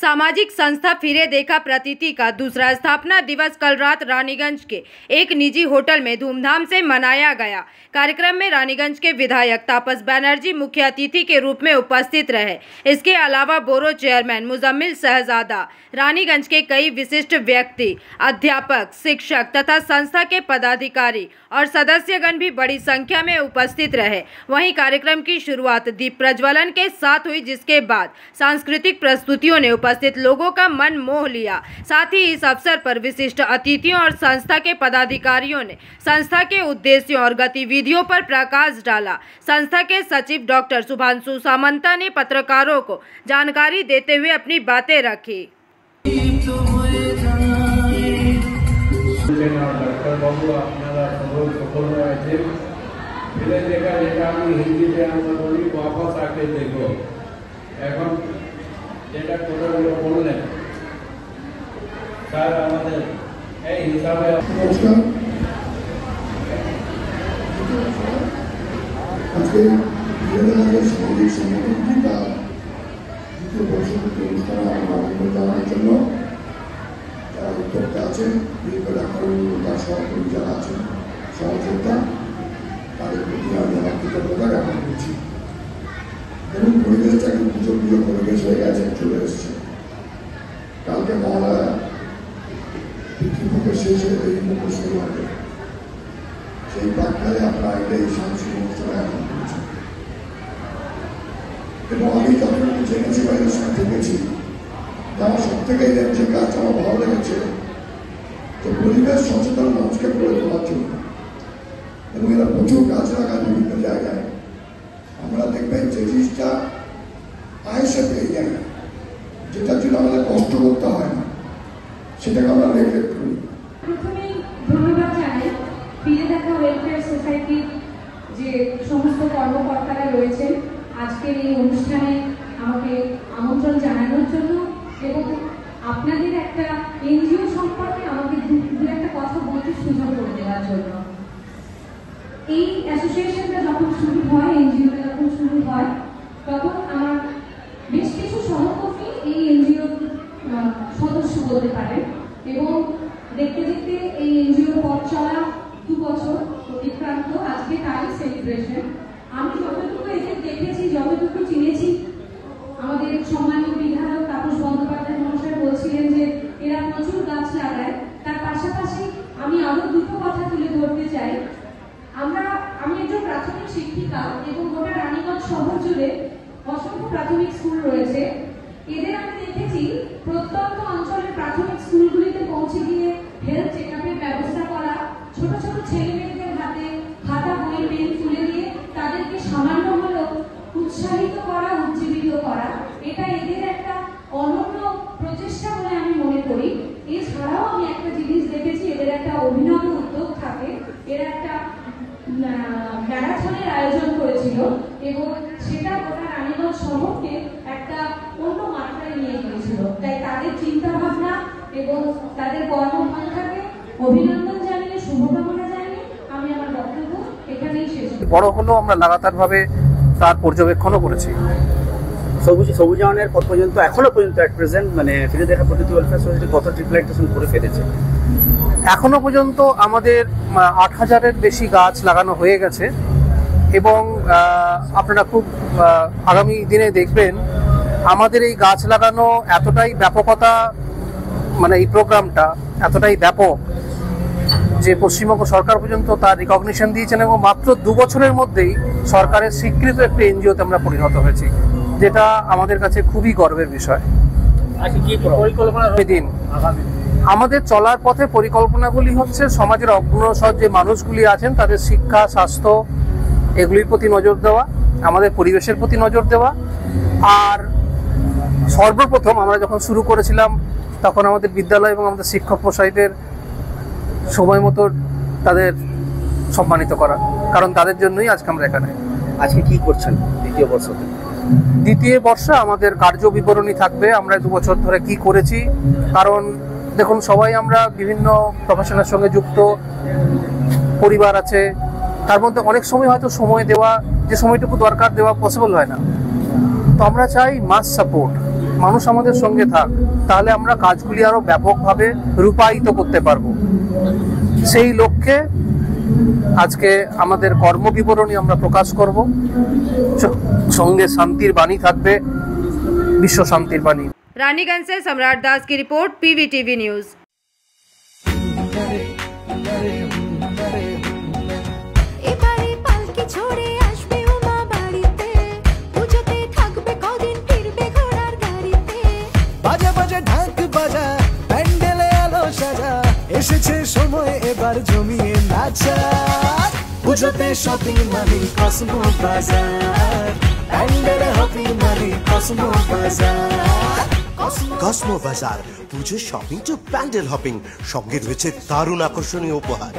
सामाजिक संस्था फिरे देखा प्रतीति का दूसरा स्थापना दिवस कल रात रानीगंज के एक निजी होटल में धूमधाम से मनाया गया। कार्यक्रम में रानीगंज के विधायक तापस बनर्जी मुख्य अतिथि के रूप में उपस्थित रहे। इसके अलावा बोरो चेयरमैन मुजम्मिल शहजादा, रानीगंज के कई विशिष्ट व्यक्ति, अध्यापक, शिक्षक तथा संस्था के पदाधिकारी और सदस्यगण भी बड़ी संख्या में उपस्थित रहे। वहीं कार्यक्रम की शुरुआत दीप प्रज्वलन के साथ हुई, जिसके बाद सांस्कृतिक प्रस्तुतियों ने उपस्थित लोगों का मन मोह लिया। साथ ही इस अवसर पर विशिष्ट अतिथियों और संस्था के पदाधिकारियों ने संस्था के उद्देश्यों और गतिविधियों पर प्रकाश डाला। संस्था के सचिव डॉक्टर शुभांशु सामंता ने पत्रकारों को जानकारी देते हुए अपनी बातें रखी। কালকে মহালয়া পিতৃপক্ষের শেষে এই মুখ শুরু হবে, সেই বার্তায় আমরা এই সাংস্কৃতিক অনুষ্ঠানে এখন করেছি। এবং আমি যতটুকু জেনেছি বা এর সাথে গেছি, আমার সব থেকে যে কাজ আমার ভালো লেগেছে যে পরিবেশ সচেতন মানুষকে গড়ে তোলার জন্য, এবং এরা প্রচুর কাজ লাগায় বিভিন্ন জায়গায়। আমরা দেখবেন যে জিনিসটা আয়সে পেয়ে যায়, যেটার জন্য আমাদের কষ্ট করতে হয় না, সেটাকে আমরা নেগলেক্ট করি। প্রথমেই ধন্যবাদ জানাই ফিরে দেখা ওয়েলফেয়ার সোসাইটির যে সমস্ত কর্মকর্তারা রয়েছেন আজকের এই অনুষ্ঠানে আমাকে আমন্ত্রণ জানানোর জন্য, এবং আপনাদের একটা এনজিও সম্পর্কে আমাকে দু একটা কথা বলতে সুযোগ করে দেওয়ার জন্য। এই অ্যাসোসিয়েশনটা যখন শুরু হয়, এনজিওটা যখন শুরু হয়, তখন আমার বেশ কিছু সহকর্মী এই এনজিওর সদস্য বলতে পারেন, এবং দেখতে দেখতে এই এনজিওর পথ চলা 2 বছর অতিক্রান্ত, আজকে তারই সেলিব্রেশন। আমি যতটুকু এদের দেখেছি, যতটুকু চিনেছি, আমাদের সম্মানীয় বিধায়ক তাপস বন্দ্যোপাধ্যায় মহাশয় বলছিলেন যে এরা প্রচুর গাছ লাগায়। তার পাশাপাশি আমি আরো দুটো কথা তুলে ধরতে চাই। আমি একজন প্রাথমিক শিক্ষিকা, এবং গোটা রানীগঞ্জ শহর জুড়ে অসংখ্য প্রাথমিক স্কুল রয়েছে। এদের আমি দেখেছি প্রত্যন্ত অঞ্চলের প্রাথমিক স্কুলগুলিতে পৌঁছে গিয়ে হেলথ চেকআপের ব্যবস্থা করা, ছোট ছোট ছেলে মেয়েদের হাতে খাতা, বই, পেন তুলে দিয়ে তাদেরকে সামান্য হলেও উৎসাহিত করা, উজ্জীবিত করা, এটা এদের একটা অনন্য প্রচেষ্টা বলে আমি মনে করি। এছাড়াও আমি একটা জিনিস দেখেছি, এদের একটা অভিনব উদ্যোগ থাকে। এরা একটা ম্যারাথনের আয়োজন করেছিল, এবং সেটা গোটা রানীগঞ্জ শহরকে একটা অন্য মাত্রায় নিয়ে গিয়েছিল। তাই তাদের চিন্তা ভাবনা এবং তাদের কর্মপন্থাকে অভিনন্দন জানিয়ে, শুভকামনা জানিয়ে আমি আমার বক্তব্য এখানেই শেষ করছি। বড় হলো আমরা লাগাতারভাবে তার পর্যবেক্ষণও করেছি। সবুজায়নের পর পর্যন্ত এখনো পর্যন্ত অ্যাট প্রেজেন্ট মানে ফিরে দেখা প্রতিটি ওয়েলফেয়ার সোসাইটি কত ট্রিপ্লান্টেশন করে ফেলেছে। এখনো পর্যন্ত আমাদের 8000-এর বেশি গাছ লাগানো হয়ে গেছে, এবং আপনারা খুব আগামী দিনে দেখবেন আমাদের এই গাছ লাগানো এতটাই ব্যাপকতা, মানে এই প্রোগ্রামটা এতটাই ব্যাপক যে পশ্চিমবঙ্গ সরকার পর্যন্ত তার রিকগনিশন দিয়েছেন, এবং মাত্র 2 বছরের মধ্যেই সরকারের স্বীকৃত একটি এনজিওতে আমরা পরিণত হয়েছি, যেটা আমাদের কাছে খুবই গর্বের বিষয়। দিন আমাদের চলার পথে পরিকল্পনাগুলি হচ্ছে সমাজের অগ্রসর যে মানুষগুলি আছেন তাদের শিক্ষা, স্বাস্থ্য, এগুলির প্রতি নজর দেওয়া, আমাদের পরিবেশের প্রতি নজর দেওয়া। আর সর্বপ্রথম আমরা যখন শুরু করেছিলাম তখন আমাদের বিদ্যালয় এবং আমাদের শিক্ষক মশাইদের সময় মতো তাদের সম্মানিত করা, কারণ তাদের জন্যই আজকে আমরা এখানে। আজকে কি করছেন দ্বিতীয় বর্ষতে? দ্বিতীয় বর্ষে আমাদের কার্য বিবরণী থাকবে, আমরা 2 বছর ধরে কি করেছি। কারণ দেখুন, সবাই আমরা বিভিন্ন প্রফেশনের সঙ্গে যুক্ত, পরিবার আছে, তার মধ্যে অনেক সময় হয়তো সময় দেওয়া, যে সময়টুকু দরকার দেওয়া পসিবল হয় না। তো আমরা চাই মাস সাপোর্ট, মানুষ আমাদের সঙ্গে থাক, তাহলে আমরা কাজগুলি আরো ব্যাপকভাবে রূপায়িত করতে পারবো। সেই লক্ষ্যে আজকে আমাদের কর্মবিবরণী আমরা প্রকাশ করব। সঙ্গে শান্তির বাণী থাকবে, বিশ্ব শান্তির বাণী। रानीगंज से सम्राट दास की रिपोर्ट, पीवीटीवी न्यूज। এবারে পালকি ছোড়ে আসবে উমা বাড়িতে, পুজোতে থাকবে কদিন ফিরবে ঘোড়ার গাড়িতে। বাজা বাজা ঢাক বাজা, প্যান্ডেলে আলো সাজা, এসেছে সময় এবার জমিয়ে নাচা। পুজোতে শপিং মানি কসমো বাজার, প্যান্ডেলে হপিং মানি কসমো বাজার। কসমো বাজার, পুজোর শপিং টু প্যান্ডেল হপিং, সঙ্গে রয়েছে দারুণ আকর্ষণীয় উপহার।